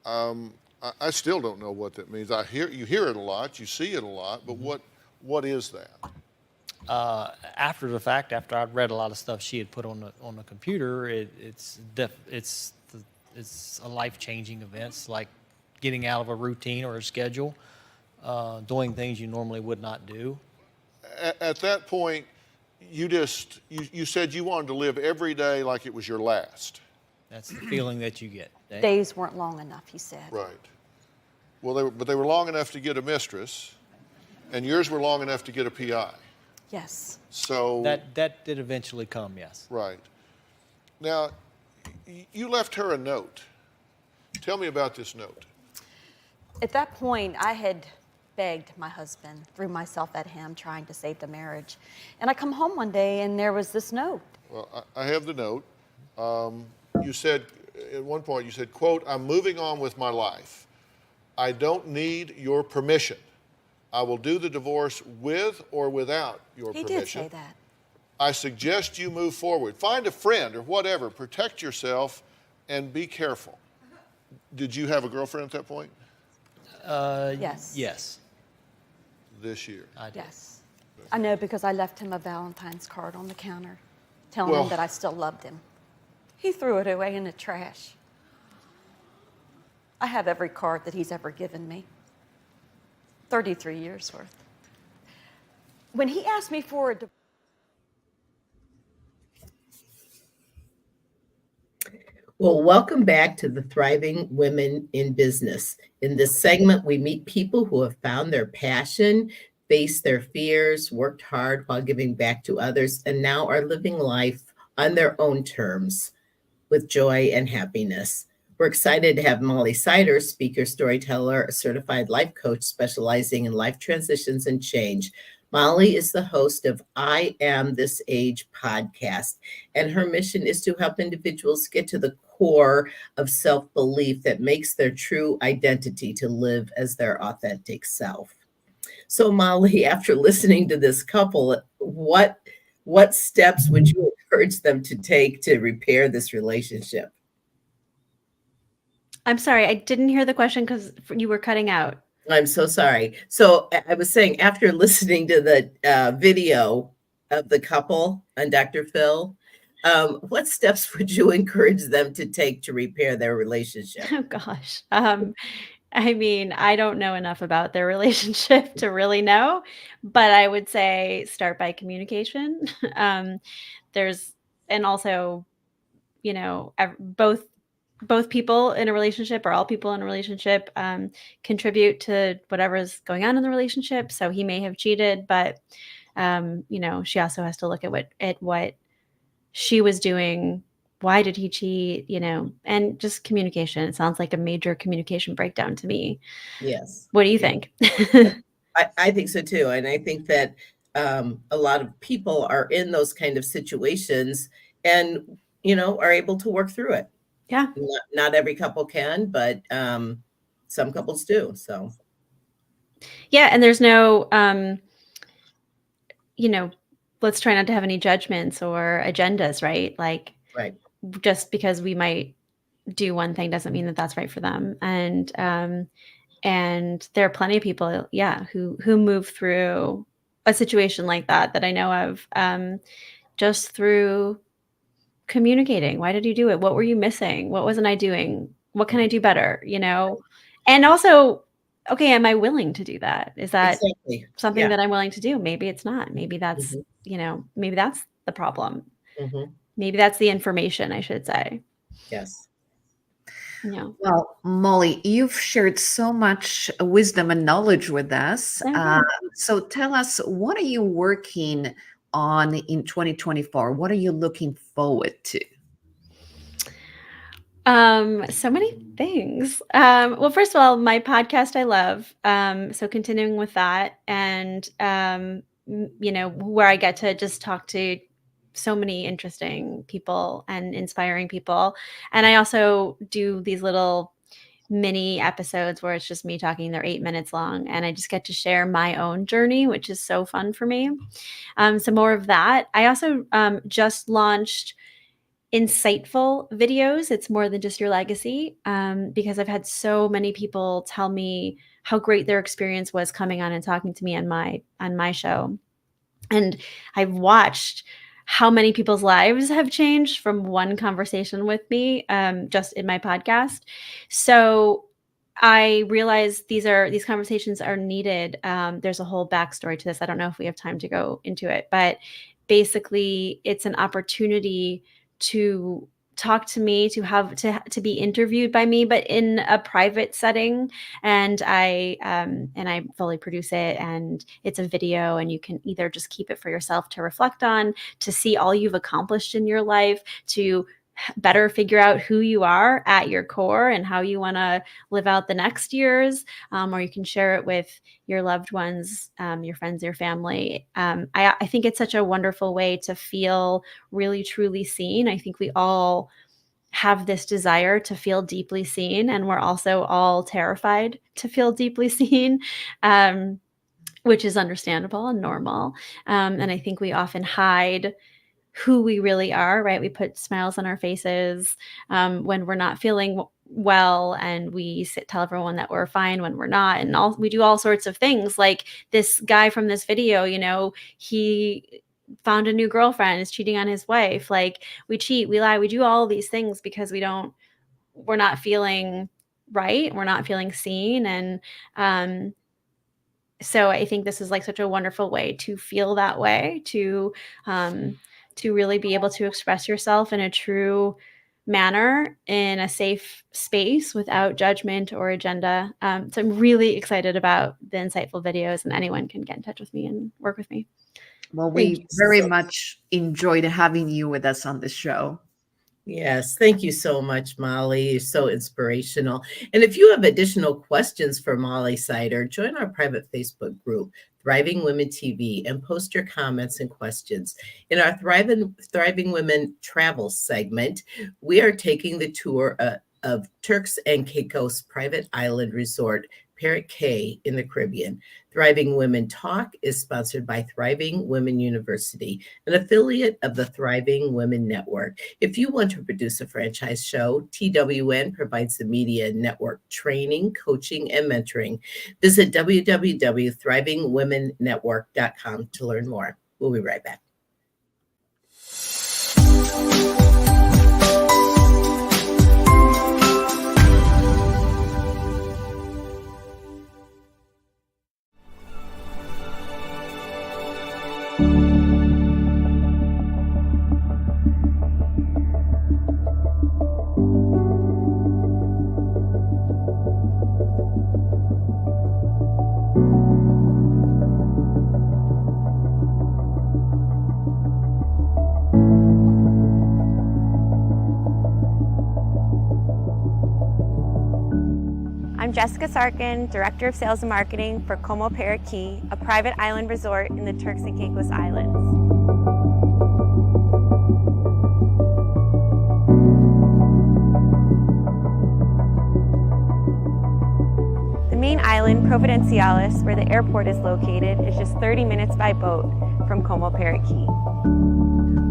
I still don't know what that means. You hear it a lot, you see it a lot, but what is that? After the fact, after I'd read a lot of stuff she had put on the computer, it's a life-changing events, like getting out of a routine or a schedule, doing things you normally would not do. At that point, you said you wanted to live every day like it was your last. That's the feeling that you get. Days weren't long enough, he said. Right. Well, but they were long enough to get a mistress, and yours were long enough to get a PI. Yes. So that did eventually come, yes. Right. Now, you left her a note. Tell me about this note. At that point, I had begged my husband, threw myself at him, trying to save the marriage. And I come home one day and there was this note. Well, I have the note. You said, at one point, you said, quote, "I'm moving on with my life. I don't need your permission. I will do the divorce with or without your He permission. did say that. I suggest you move forward. Find a friend or whatever. Protect yourself and be careful." Did you have a girlfriend at that point? Yes. Yes. This year? I did. Yes. I know, because I left him a Valentine's card on the counter telling Well- him that I still loved him. He threw it away in the trash. I have every card that he's ever given me. 33 years worth. When he asked me for a divorce, Well, welcome back to the Thriving Women in Business. In this segment, we meet people who have found their passion, faced their fears, worked hard while giving back to others, and now are living life on their own terms with joy and happiness. We're excited to have Molly Sider, speaker, storyteller, a certified life coach specializing in life transitions and change. Molly is the host of I Am This Age podcast, and her mission is to help individuals get to the core of self-belief that makes their true identity to live as their authentic self. So, Molly, after listening to this couple, what steps would you encourage them to take to repair this relationship? I'm sorry, I didn't hear the question because you were cutting out. I'm so sorry. So I was saying, after listening to the video of the couple and Dr. Phil, what steps would you encourage them to take to repair their relationship? Oh gosh. I mean, I don't know enough about their relationship to really know, but I would say start by communication. And also, you know, both people in a relationship, or all people in a relationship, contribute to whatever's going on in the relationship. So he may have cheated, but you know, she also has to look at what she was doing. Why did he cheat? You know, and just communication. It sounds like a major communication breakdown to me. Yes. What do you think? I think so too. And I think that a lot of people are in those kind of situations and, you know, are able to work through it. Yeah. Not every couple can, but some couples do. So, Yeah. And there's no, you know, let's try not to have any judgments or agendas, right? Like, right. Just because we might do one thing doesn't mean that that's right for them. And there are plenty of people, yeah, who move through a situation like that I know of, just through communicating. Why did you do it? What were you missing? What wasn't I doing? What can I do better? You know, and also, okay, am I willing to do that? Is that Exactly. something Yeah. that I'm willing to do? Maybe it's not. Maybe that's, you know, maybe that's the problem. Mhm. Maybe that's the information, I should say. Yes. Yeah. Well, Molly, you've shared so much wisdom and knowledge with us. So tell us, what are you working on in 2024? What are you looking forward to? So many things. Well, first of all, my podcast I love. So continuing with that, and you know, where I get to just talk to so many interesting people and inspiring people. And I also do these little mini episodes where it's just me talking. They're 8 minutes long, and I just get to share my own journey, which is so fun for me. So more of that. I also just launched insightful videos. It's more than just your legacy, because I've had so many people tell me how great their experience was coming on and talking to me on my show. And I've watched how many people's lives have changed from one conversation with me, just in my podcast. So I realize these conversations are needed. There's a whole backstory to this. I don't know if we have time to go into it, but basically it's an opportunity to talk to me, to be interviewed by me, but in a private setting. And I fully produce it, and it's a video, and you can either just keep it for yourself to reflect on, to see all you've accomplished in your life, to better figure out who you are at your core and how you want to live out the next years, or you can share it with your loved ones, your friends, your family. I think it's such a wonderful way to feel really, truly seen. I think we all have this desire to feel deeply seen, and we're also all terrified to feel deeply seen, which is understandable and normal. And I think we often hide who we really are, right? We put smiles on our faces when we're not feeling well, and we tell everyone that we're fine when we're not. And we do all sorts of things. Like this guy from this video, he found a new girlfriend, is cheating on his wife. Like, we cheat, we lie, we do all these things because we're not feeling right. We're not feeling seen. And so I think this is like such a wonderful way to feel that way, to really be able to express yourself in a true manner in a safe space without judgment or agenda. So I'm really excited about the insightful videos, and anyone can get in touch with me and work with me. Well, we very much enjoyed having you with us on the show. Yes, thank you so much, Molly. You're so inspirational. And if you have additional questions for Molly Sider, join our private Facebook group, Thriving Women TV, and post your comments and questions. In our Thriving Women travel segment, we are taking the tour of Turks and Caicos Private Island Resort, Parrot Cay in the Caribbean. Thriving Women Talk is sponsored by Thriving Women University, an affiliate of the Thriving Women Network. If you want to produce a franchise show, TWN provides the media network training, coaching, and mentoring. Visit www.thrivingwomennetwork.com to learn more. We'll be right back. I'm Jessica Sarkin, Director of Sales and Marketing for Como Parrot Cay, a private island resort in the Turks and Caicos Islands. The main island, Providenciales, where the airport is located, is just 30 minutes by boat from Como Parrot Cay.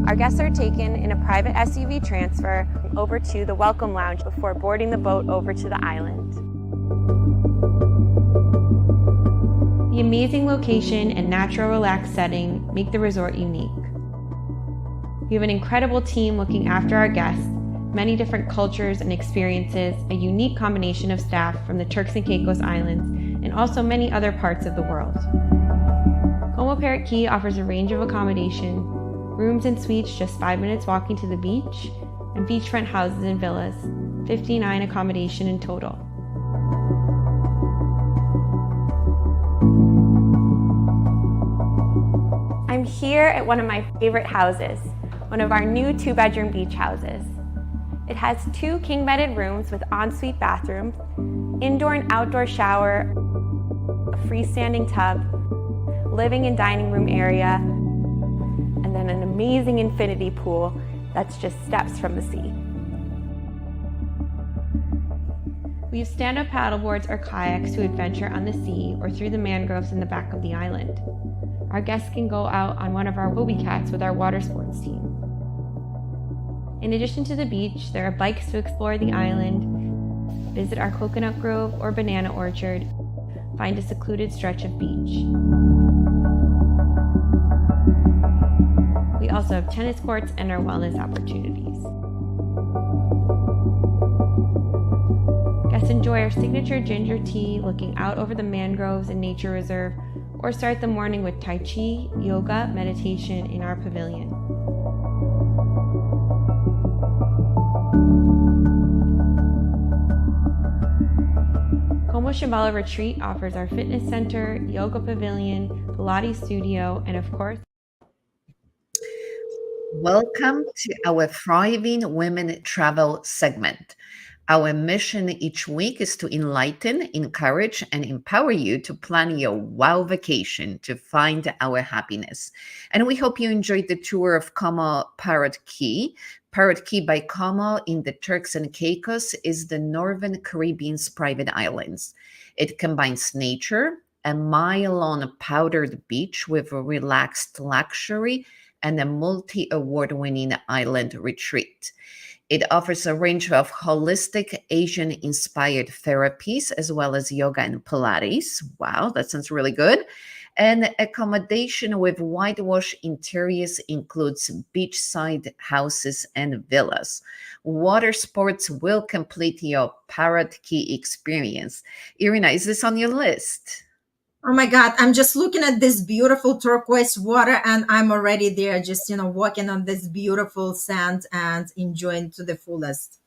Our guests are taken in a private SUV transfer over to the Welcome Lounge before boarding the boat over to the island. The amazing location and natural relaxed setting make the resort unique. We have an incredible team looking after our guests, many different cultures and experiences, a unique combination of staff from the Turks and Caicos Islands, and also many other parts of the world. Como Parrot Cay offers a range of accommodation, rooms and suites just 5 minutes walking to the beach, and beachfront houses and villas, 59 accommodation in total. I'm here at one of my favorite houses, one of our new 2-bedroom beach houses. It has 2 king-bedded rooms with ensuite bathrooms, indoor and outdoor shower, a freestanding tub, living and dining room area, and then an amazing infinity pool that's just steps from the sea. We have stand-up paddleboards or kayaks to adventure on the sea or through the mangroves in the back of the island. Our guests can go out on one of our Wobie Cats with our water sports team. In addition to the beach, there are bikes to explore the island, visit our coconut grove or banana orchard, find a secluded stretch of beach. We also have tennis courts and our wellness opportunities. Guests enjoy our signature ginger tea looking out over the mangroves and nature reserve, or start the morning with Tai Chi, yoga, meditation in our pavilion. Como Shambhala Retreat offers our fitness center, yoga pavilion, Pilates studio, and of course, Welcome to our Thriving Women Travel segment. Our mission each week is to enlighten, encourage, and empower you to plan your wow vacation to find our happiness. And we hope you enjoyed the tour of Como Parrot Key. Parrot Key by Como in the Turks and Caicos is the Northern Caribbean's private islands. It combines nature, a mile-long powdered beach with a relaxed luxury, and a multi-award-winning island retreat. It offers a range of holistic Asian-inspired therapies as well as yoga and Pilates. Wow, that sounds really good. And accommodation with whitewash interiors includes beachside houses and villas. Water sports will complete your Parrot Key experience. Irina, is this on your list? Oh my God, I'm just looking at this beautiful turquoise water and I'm already there, just, walking on this beautiful sand and enjoying to the fullest.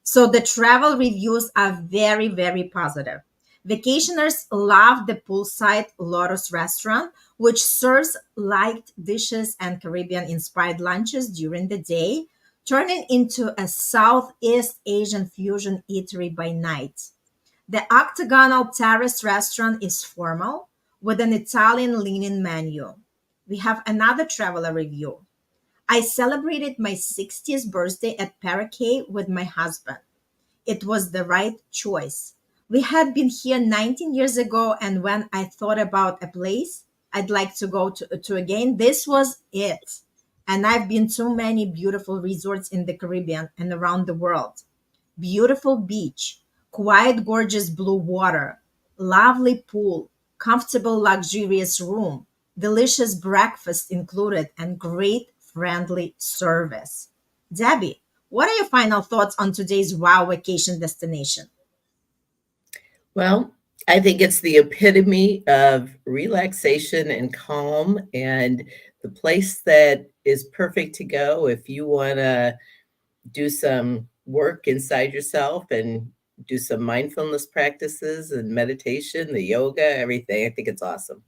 So the travel reviews are very, very positive. Vacationers love the poolside Lotus restaurant, which serves light dishes and Caribbean-inspired lunches during the day, turning into a Southeast Asian fusion eatery by night. The octagonal terrace restaurant is formal with an Italian leaning menu. We have another traveler review. I celebrated my 60th birthday at Parrot Key with my husband. It was the right choice. We had been here 19 years ago, and when I thought about a place I'd like to go to again, this was it. And I've been to many beautiful resorts in the Caribbean and around the world. Beautiful beach, quiet, gorgeous blue water, lovely pool, comfortable, luxurious room, delicious breakfast included, and great friendly service. Debbie, what are your final thoughts on today's wow vacation destination? Well, I think it's the epitome of relaxation and calm, and the place that is perfect to go if you want to do some work inside yourself and do some mindfulness practices and meditation, the yoga, everything. I think it's awesome.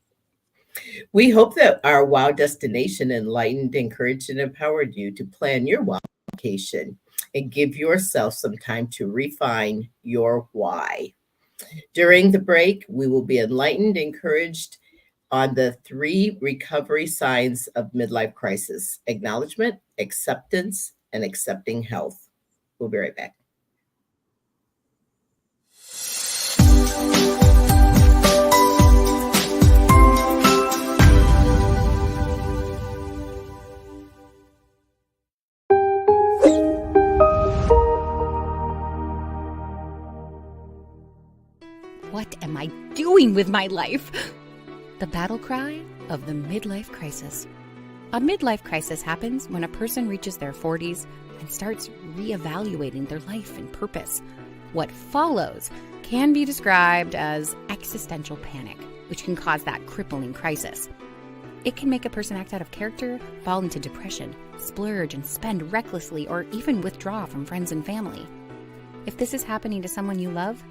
We hope that our wow destination enlightened, encouraged, and empowered you to plan your wow vacation and give yourself some time to refine your why. During the break, we will be enlightened, encouraged on the 3 recovery signs of midlife crisis: acknowledgement, acceptance, and accepting health. We'll be right back. What am I doing with my life? The battle cry of the midlife crisis. A midlife crisis happens when a person reaches their 40s and starts reevaluating their life and purpose. What follows can be described as existential panic, which can cause that crippling crisis. It can make a person act out of character, fall into depression, splurge and spend recklessly, or even withdraw from friends and family. If this is happening to someone you love,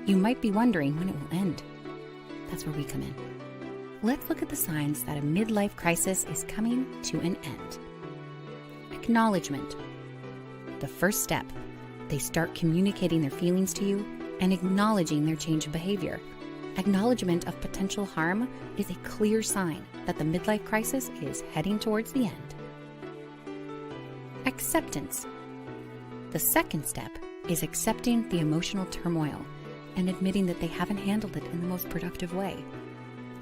you might be wondering when it will end. That's where we come in. Let's look at the signs that a midlife crisis is coming to an end. Acknowledgement. The first step, they start communicating their feelings to you and acknowledging their change of behavior. Acknowledgement of potential harm is a clear sign that the midlife crisis is heading towards the end. Acceptance. The second step is accepting the emotional turmoil and admitting that they haven't handled it in the most productive way.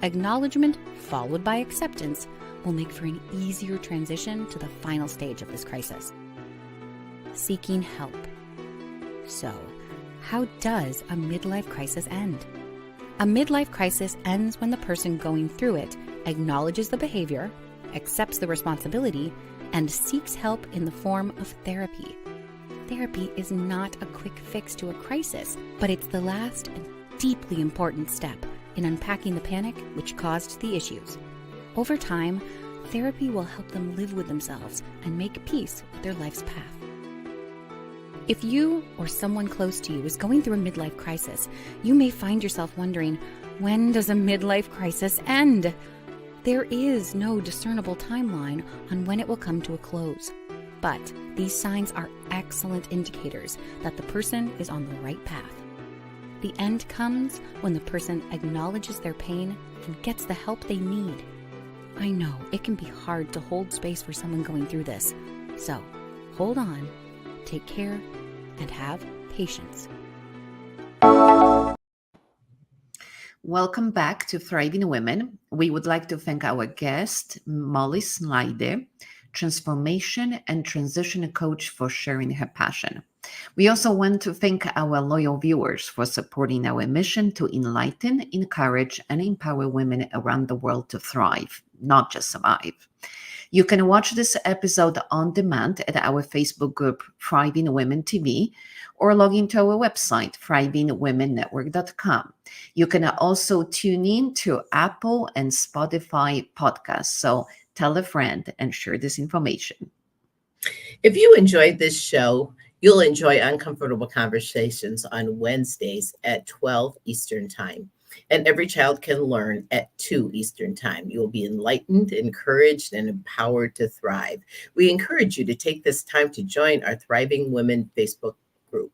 Acknowledgement followed by acceptance will make for an easier transition to the final stage of this crisis. Seeking help. So, how does a midlife crisis end? A midlife crisis ends when the person going through it acknowledges the behavior, accepts the responsibility, and seeks help in the form of therapy. Therapy is not a quick fix to a crisis, but it's the last and deeply important step in unpacking the panic which caused the issues. Over time, therapy will help them live with themselves and make peace with their life's path. If you or someone close to you is going through a midlife crisis, you may find yourself wondering, when does a midlife crisis end? There is no discernible timeline on when it will come to a close, but these signs are excellent indicators that the person is on the right path. The end comes when the person acknowledges their pain and gets the help they need. I know it can be hard to hold space for someone going through this, so hold on, take care, and have patience. Welcome back to Thriving Women. We would like to thank our guest, Molly Snyder, transformation and transition coach, for sharing her passion. We also want to thank our loyal viewers for supporting our mission to enlighten, encourage, and empower women around the world to thrive, not just survive. You can watch this episode on demand at our Facebook group, Thriving Women TV, or log into our website, thrivingwomennetwork.com. You can also tune in to Apple and Spotify podcasts. So tell a friend and share this information. If you enjoyed this show, you'll enjoy Uncomfortable Conversations on Wednesdays at 12 Eastern Time. And Every Child Can Learn at 2 Eastern Time. You will be enlightened, encouraged, and empowered to thrive. We encourage you to take this time to join our Thriving Women Facebook group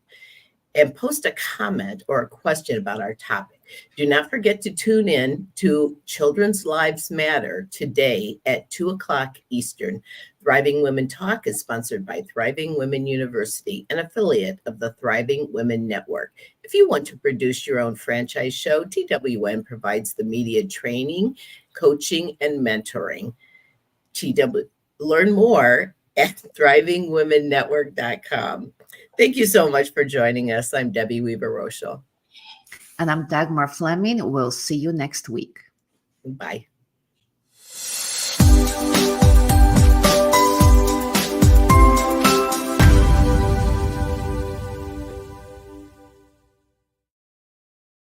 and post a comment or a question about our topic. Do not forget to tune in to Children's Lives Matter today at 2 o'clock Eastern. Thriving Women Talk is sponsored by Thriving Women University, an affiliate of the Thriving Women Network. If you want to produce your own franchise show, TWN provides the media training, coaching, and mentoring. Learn more at thrivingwomennetwork.com. Thank you so much for joining us. I'm Debbie Weaver-Rochelle. And I'm Dagmar Fleming. We'll see you next week. Bye.